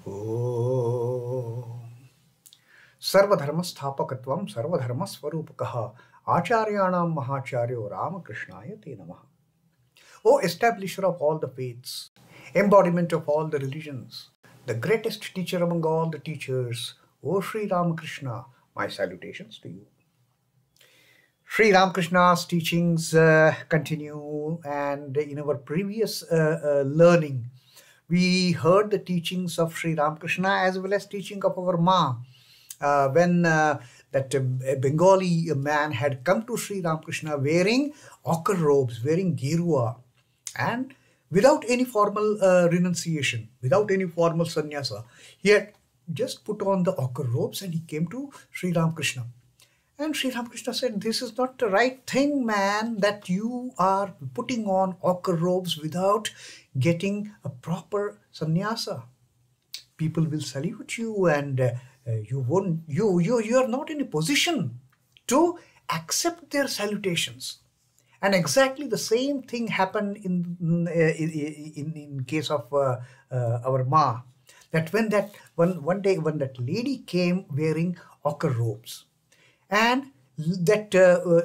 Om Sarvadharmastapakatvam Sarvadharmaswarupakaha Acharyanam Mahacharyo Ramakrishnaya Te Namaha. O establisher of all the faiths, embodiment of all the religions, the greatest teacher among all the teachers, O Sri Ramakrishna, my salutations to you. Sri Ramakrishna's teachings continue, and in our previous learning, we heard the teachings of Sri Ramakrishna as well as teaching of our Ma. When that Bengali man had come to Sri Ramakrishna wearing ochre robes, wearing girua, and without any formal renunciation, without any formal sannyasa, he had just put on the ochre robes and he came to Sri Ramakrishna. And Sri Ramakrishna said, "This is not the right thing, man, that you are putting on ochre robes without getting a proper sannyasa. People will salute you, and you are not in a position to accept their salutations." And exactly the same thing happened in case of our Ma. That one day when that lady came wearing ochre robes, and that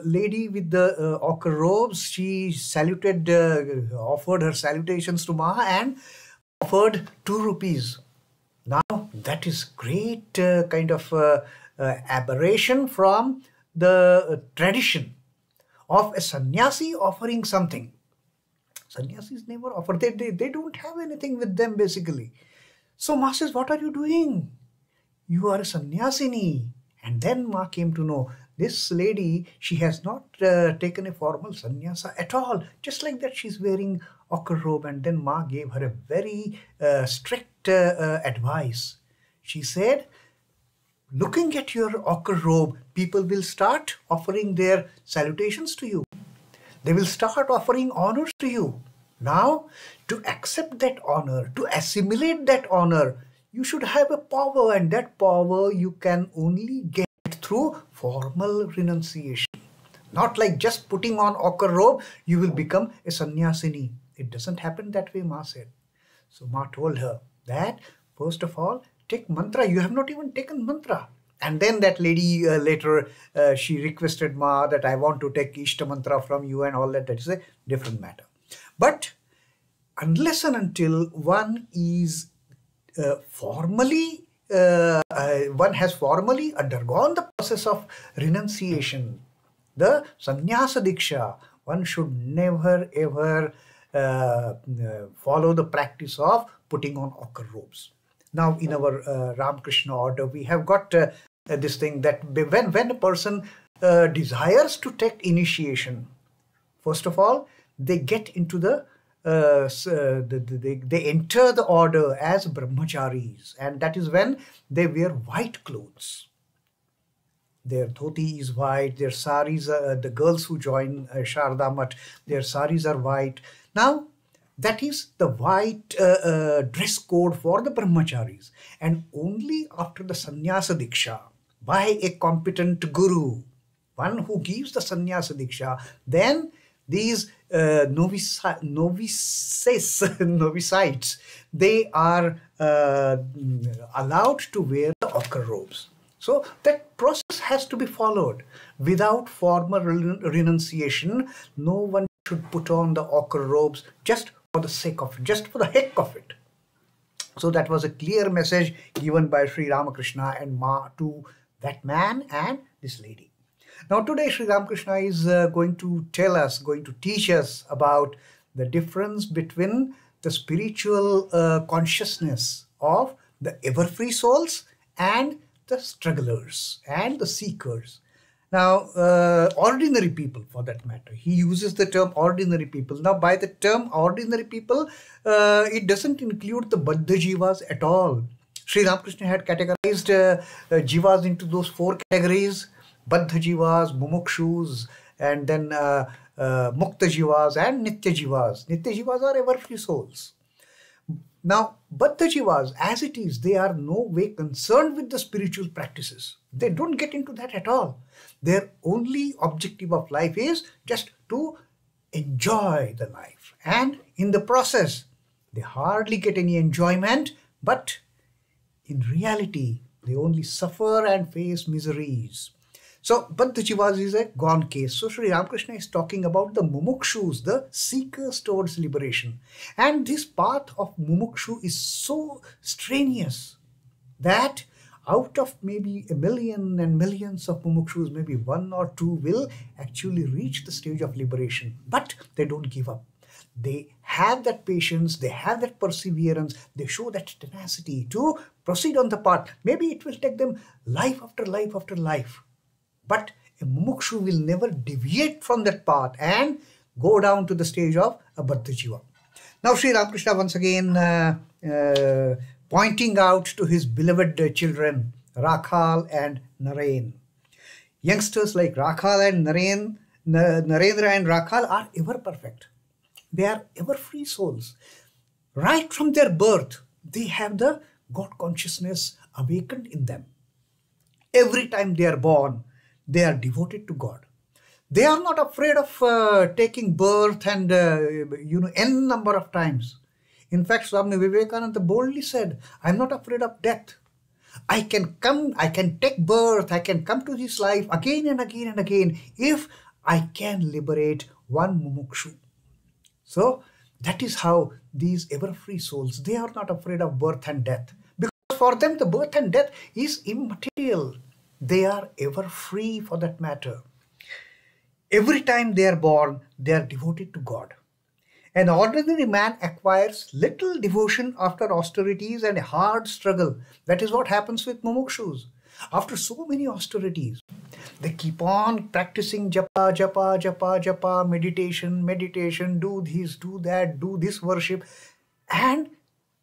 lady with the ochre robes, she saluted, offered her salutations to Ma and offered 2 rupees. Now that is great kind of aberration from the tradition of a sannyasi offering something. Sannyasis never offer. They don't have anything with them basically. So Ma says, "What are you doing? You are a sannyasini." And then Ma came to know, this lady, she has not taken a formal sannyasa at all. Just like that, she's wearing ochre robe. And then Ma gave her a very strict advice. She said, "Looking at your ochre robe, people will start offering their salutations to you. They will start offering honors to you. Now, to accept that honor, to assimilate that honor, you should have a power, and that power you can only get through formal renunciation. Not like just putting on ochre robe, you will become a sannyasini. It doesn't happen that way," Ma said. So Ma told her that, first of all, take mantra. You have not even taken mantra. And then that lady later, she requested Ma that, "I want to take Ishta mantra from you," and all that. That is a different matter. But unless and until one is one has formally undergone the process of renunciation, the sannyasa diksha, one should never ever follow the practice of putting on ochre robes. Now in our Ramakrishna order, we have got this thing that when a person desires to take initiation, first of all, they get into they enter the order as brahmacharis, and that is when they wear white clothes. Their dhoti is white, their saris, the girls who join Sharda Math, their saris are white. Now, that is the white dress code for the brahmacharis. And only after the sannyasa diksha, by a competent guru, one who gives the sannyasa diksha, then these novicites, they are allowed to wear the ochre robes. So that process has to be followed. Without formal renunciation, no one should put on the ochre robes just for the sake of it, just for the heck of it. So that was a clear message given by Sri Ramakrishna and Ma to that man and this lady. Now today Sri Ramakrishna is going to teach us about the difference between the spiritual consciousness of the ever-free souls and the strugglers and the seekers. Now, ordinary people, for that matter. He uses the term ordinary people. Now, by the term ordinary people, it doesn't include the Baddha Jivas at all. Sri Ramakrishna had categorized Jivas into those 4 categories: Baddha Jivas, Mumukshus, and then Mukta Jivas and Nitya Jivas. Nitya Jivas are ever-free souls. Now, Baddha Jivas, as it is, they are no way concerned with the spiritual practices. They don't get into that at all. Their only objective of life is just to enjoy the life. And in the process, they hardly get any enjoyment, but in reality, they only suffer and face miseries. So, Baddha is a gone case. So, Sri Ramakrishna is talking about the mumukshus, the seekers towards liberation. And this path of mumukshu is so strenuous that out of maybe a million and millions of mumukshus, maybe one or two will actually reach the stage of liberation. But they don't give up. They have that patience, they have that perseverance, they show that tenacity to proceed on the path. Maybe it will take them life after life after life. But a mumukshu will never deviate from that path and go down to the stage of a Baddha Jiva. Now Sri Ramakrishna once again pointing out to his beloved children, Rakhal and Naren. Youngsters like Rakhal and Narendra and Rakhal are ever perfect. They are ever free souls. Right from their birth, they have the God consciousness awakened in them. Every time they are born, they are devoted to God. They are not afraid of taking birth and, n number of times. In fact, Swami Vivekananda boldly said, I'm not afraid of death. I can take birth, I can come to this life again and again and again if I can liberate one mumukshu. So that is how these ever-free souls, they are not afraid of birth and death. Because for them, the birth and death is immaterial. They are ever free for that matter. Every time they are born, they are devoted to God. An ordinary man acquires little devotion after austerities and a hard struggle. That is what happens with mumukshus. After so many austerities, they keep on practicing japa, japa, japa, japa, meditation, do this, do that, do this worship. And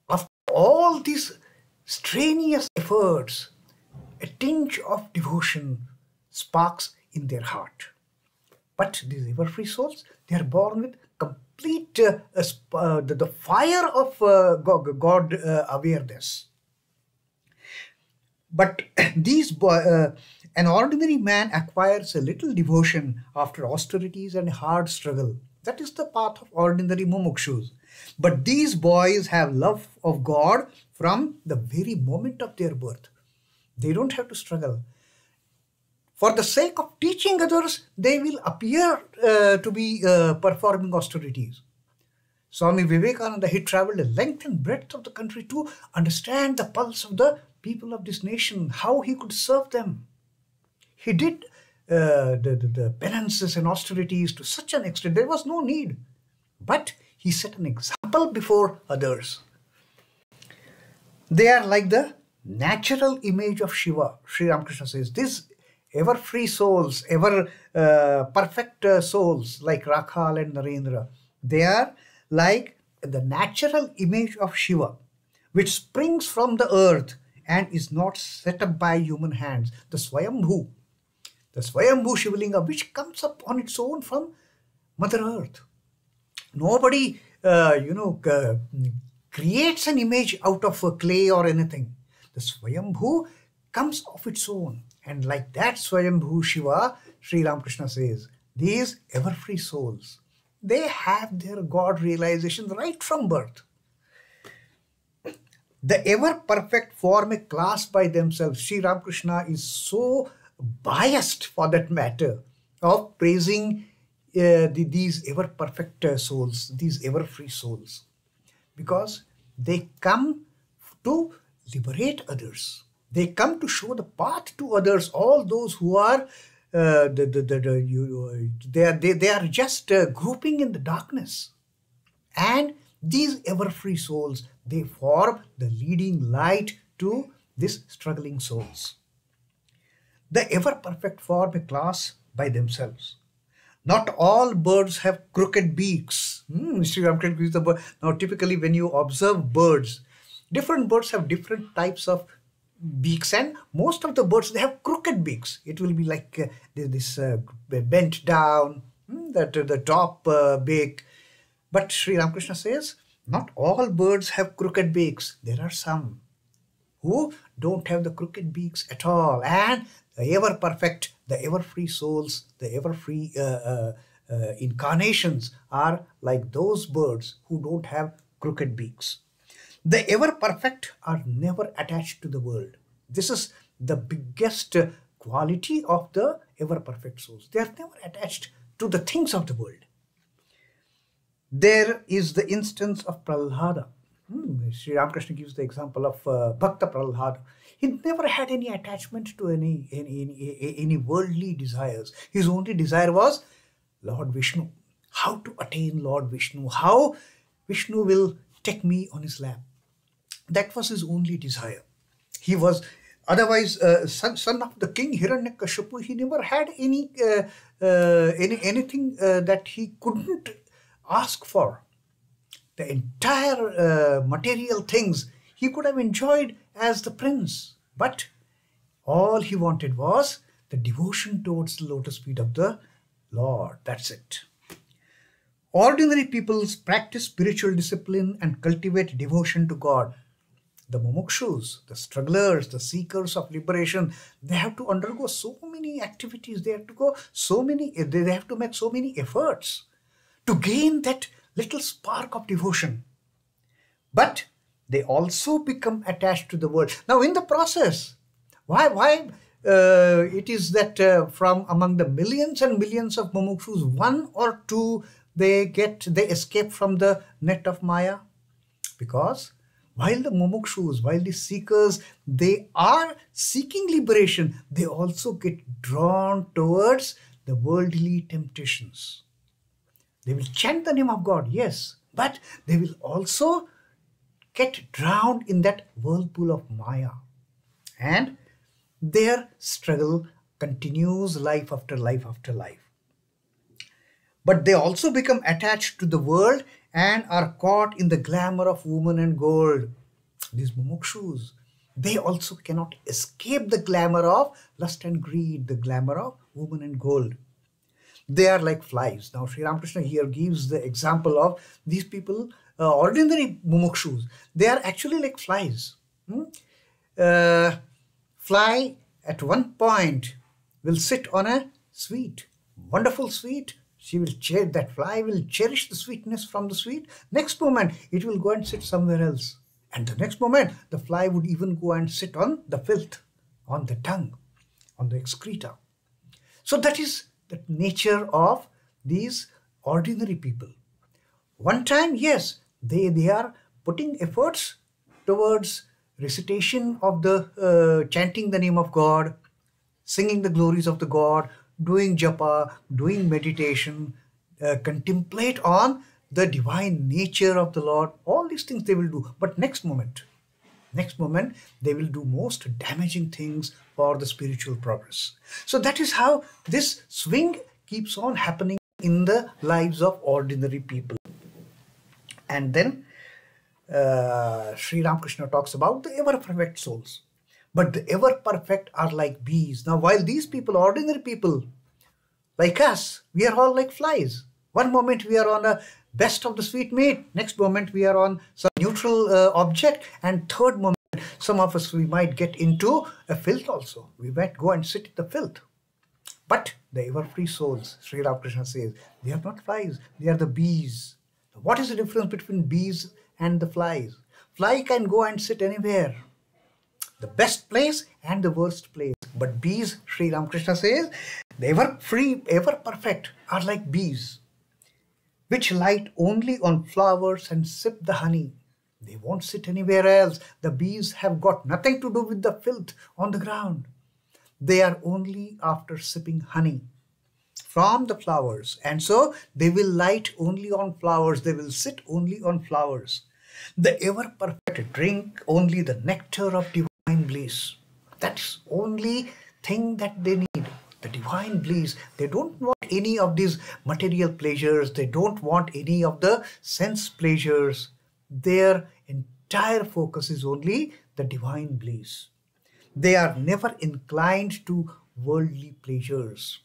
after all these strenuous efforts, a tinge of devotion sparks in their heart. But these ever-free souls, they are born with complete the fire of God awareness. But an ordinary man acquires a little devotion after austerities and hard struggle. That is the path of ordinary mumukshus. But these boys have love of God from the very moment of their birth. They don't have to struggle. For the sake of teaching others, they will appear to be performing austerities. Swami Vivekananda, he traveled the length and breadth of the country to understand the pulse of the people of this nation, how he could serve them. He did the penances and austerities to such an extent, there was no need. But he set an example before others. They are like the natural image of Shiva. Sri Ramakrishna says, these ever-free souls, perfect souls like Rakhal and Narendra, they are like the natural image of Shiva, which springs from the earth and is not set up by human hands. The Swayambhu Shivalinga, which comes up on its own from Mother Earth. Nobody, creates an image out of clay or anything. The Swayambhu comes of its own. And like that Swayambhu Shiva, Sri Ramakrishna says, these ever-free souls, they have their God realization right from birth. The ever-perfect form a class by themselves. Sri Ramakrishna is so biased for that matter of praising these ever-perfect souls, these ever-free souls. Because they come to liberate others. They come to show the path to others, all those who are they are just grouping in the darkness. And these ever-free souls, they form the leading light to these struggling souls. The ever-perfect form a class by themselves. Not all birds have crooked beaks. Sri Ramakrishna uses the word. Now, typically when you observe birds, different birds have different types of beaks, and most of the birds, they have crooked beaks. It will be like this bent down, the top beak. But Sri Ramakrishna says, not all birds have crooked beaks. There are some who don't have the crooked beaks at all. And the ever-perfect, the ever-free souls, the ever-free incarnations are like those birds who don't have crooked beaks. The ever perfect are never attached to the world. This is the biggest quality of the ever perfect souls. They are never attached to the things of the world. There is the instance of Prahlada. Sri Ramakrishna gives the example of Bhakta Prahlada. He never had any attachment to any worldly desires. His only desire was Lord Vishnu. How to attain Lord Vishnu? How Vishnu will take me on his lap? That was his only desire. He was otherwise son of the king Hiranyakashipu. He never had anything that he couldn't ask for. The entire material things he could have enjoyed as the prince, but all he wanted was the devotion towards the lotus feet of the Lord. That's it. Ordinary peoples practice spiritual discipline and cultivate devotion to God. The mumukshus, the strugglers, the seekers of liberation, they have to undergo so many activities. They have to make so many efforts to gain that little spark of devotion. But they also become attached to the world. Now in the process, why it is that from among the millions and millions of mumukshus, one or two they escape from the net of Maya? Because while the mumukshus, while the seekers, they are seeking liberation, they also get drawn towards the worldly temptations. They will chant the name of God, yes, but they will also get drowned in that whirlpool of Maya. And their struggle continues life after life after life. But they also become attached to the world and are caught in the glamour of woman and gold. These mumukshus, they also cannot escape the glamour of lust and greed, the glamour of woman and gold. They are like flies. Now Sri Ramakrishna here gives the example of these people, ordinary mumukshus. They are actually like flies. Fly at one point will sit on a sweet, wonderful sweet. That fly will cherish the sweetness from the sweet. Next moment, it will go and sit somewhere else. And the next moment, the fly would even go and sit on the filth, on the tongue, on the excreta. So that is the nature of these ordinary people. One time, yes, they are putting efforts towards recitation of the chanting the name of God, singing the glories of the God, doing japa, doing meditation, contemplate on the divine nature of the Lord. All these things they will do. But next moment, they will do most damaging things for the spiritual progress. So that is how this swing keeps on happening in the lives of ordinary people. And then Sri Ramakrishna talks about the ever-perfect souls. But the ever-perfect are like bees. Now, while these people, ordinary people, like us, we are all like flies. One moment we are on the best of the sweet meat. Next moment we are on some neutral object. And third moment, some of us, we might get into a filth also. We might go and sit in the filth. But the ever-free souls, Sri Ramakrishna says, they are not flies. They are the bees. What is the difference between bees and the flies? Fly can go and sit anywhere, the best place and the worst place. But bees, Sri Ramakrishna says, the ever-free, ever-perfect are like bees, which light only on flowers and sip the honey. They won't sit anywhere else. The bees have got nothing to do with the filth on the ground. They are only after sipping honey from the flowers. And so they will light only on flowers. They will sit only on flowers. The ever-perfect drink only the nectar of divine bliss. That's only thing that they need, the divine bliss. They don't want any of these material pleasures. They don't want any of the sense pleasures. Their entire focus is only the divine bliss. They are never inclined to worldly pleasures.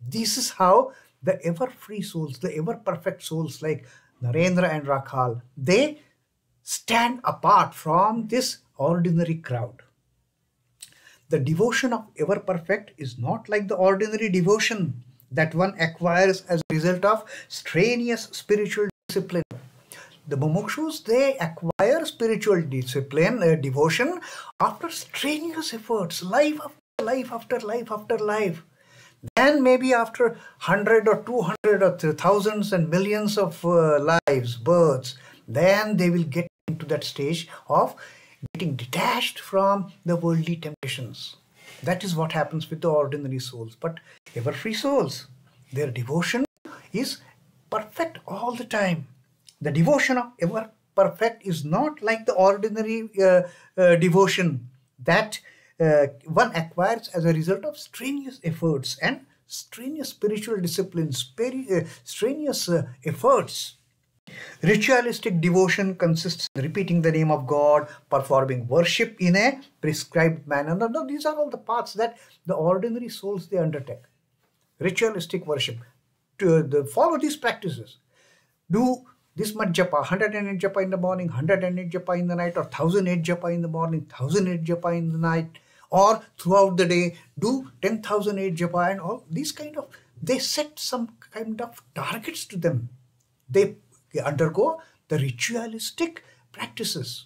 This is how the ever-free souls, the ever-perfect souls like Narendra and Rakhal, they stand apart from this ordinary crowd. The devotion of ever-perfect is not like the ordinary devotion that one acquires as a result of strenuous spiritual discipline. The mumukshus, they acquire spiritual discipline, devotion after strenuous efforts, life after life after life after life. Then maybe after 100 or 200 or thousands and millions of lives, births, then they will get into that stage of getting detached from the worldly temptations. That is what happens with the ordinary souls. But ever free souls, their devotion is perfect all the time. The devotion of ever perfect is not like the ordinary devotion that one acquires as a result of strenuous efforts and strenuous spiritual disciplines, strenuous efforts. Ritualistic devotion consists in repeating the name of God, performing worship in a prescribed manner. No, these are all the paths that the ordinary souls they undertake. Ritualistic worship. To follow these practices. Do this much japa, 108 japa in the morning, 108 japa in the night, or 1008 japa in the morning, 1008 japa in the night, or throughout the day, do 10,008 japa and all these kind of, they set some kind of targets to them. They undergo the ritualistic practices,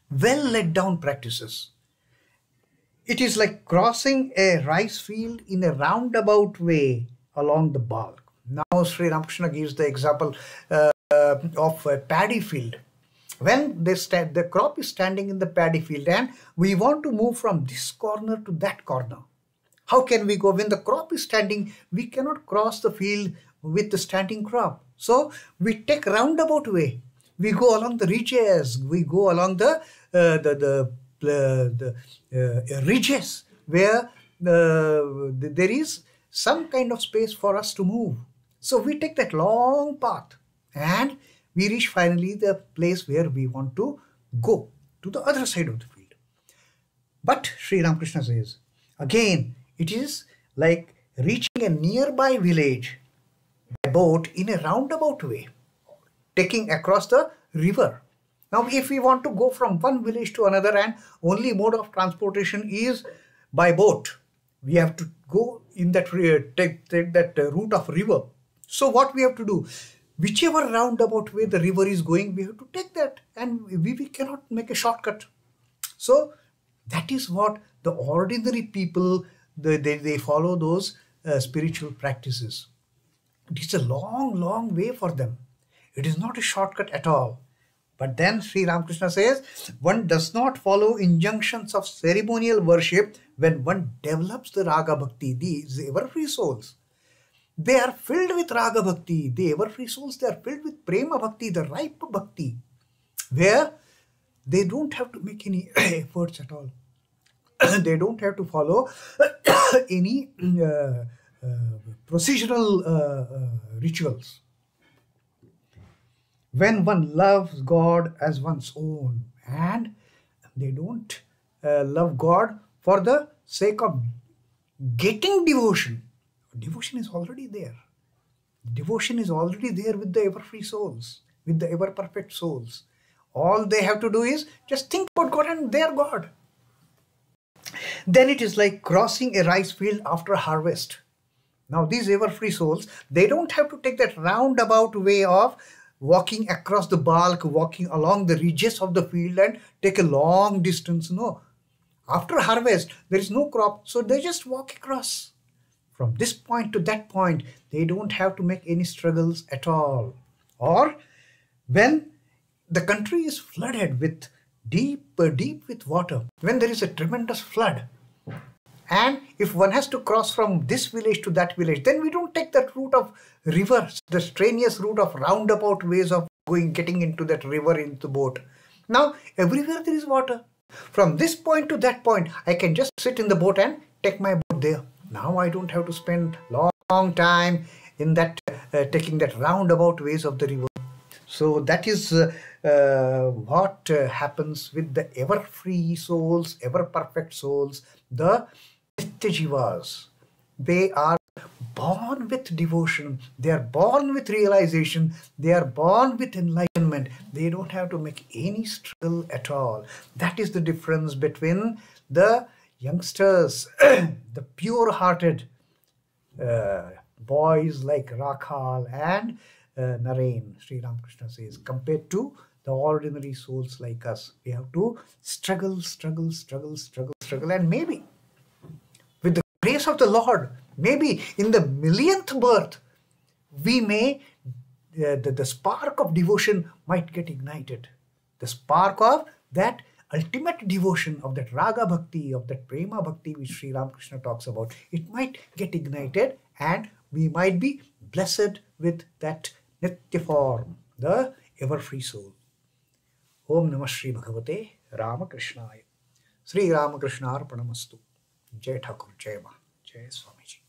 well laid down practices. It is like crossing a rice field in a roundabout way along the bulk. Now Sri Ramakrishna gives the example of a paddy field. When the crop is standing in the paddy field and we want to move from this corner to that corner. How can we go? When the crop is standing, we cannot cross the field with the standing crop. So we take roundabout way. We go along the ridges. We go along the ridges where there is some kind of space for us to move. So we take that long path and we reach finally the place where we want to go, to the other side of the field. But Sri Ramakrishna says, again, it is like reaching a nearby village by boat in a roundabout way, taking across the river. Now, if we want to go from one village to another and only mode of transportation is by boat, we have to go in that, take that route of river. So what we have to do? Whichever roundabout way the river is going, we have to take that, and we cannot make a shortcut. So that is what the ordinary people, they follow those spiritual practices. It is a long, long way for them. It is not a shortcut at all. But then Sri Ramakrishna says, one does not follow injunctions of ceremonial worship when one develops the Raga Bhakti. These ever-free souls, they are filled with Raga Bhakti. The ever-free souls, they are filled with Prema Bhakti, the ripe Bhakti, where they don't have to make any efforts at all. They don't have to follow any procedural rituals. When one loves God as one's own and they don't love God for the sake of getting devotion. Devotion is already there. Devotion is already there with the ever-free souls, with the ever-perfect souls. All they have to do is just think about God and their God. Then it is like crossing a rice field after harvest. Now these ever-free souls, they don't have to take that roundabout way of walking across the bulk, walking along the ridges of the field and take a long distance. No. After harvest, there is no crop, so they just walk across. From this point to that point, they don't have to make any struggles at all. Or when the country is flooded with deep with water, when there is a tremendous flood, and if one has to cross from this village to that village, then we don't take that route of river, the strenuous route of roundabout ways of getting into that river in the boat. Now, everywhere there is water. From this point to that point, I can just sit in the boat and take my boat there. Now I don't have to spend long time in that taking that roundabout ways of the river. So that is what happens with the ever-free souls, ever-perfect souls, the Nitya Jivas. They are born with devotion. They are born with realization. They are born with enlightenment. They don't have to make any struggle at all. That is the difference between the youngsters, the pure-hearted boys like Rakhal and Naren, Sri Ramakrishna says, compared to the ordinary souls like us, we have to struggle, and maybe with the grace of the Lord, maybe in the millionth birth, we may, the spark of devotion might get ignited. The spark of that ultimate devotion, of that raga bhakti, of that prema bhakti which Sri Ramakrishna talks about, it might get ignited and we might be blessed with that nitya form, the ever-free soul. Om Namah Shri Bhagavate Ramakrishnaya. Sri Ramakrishna Arpanamastu. Jai Thakur, Jai Ma, Jai Swamiji.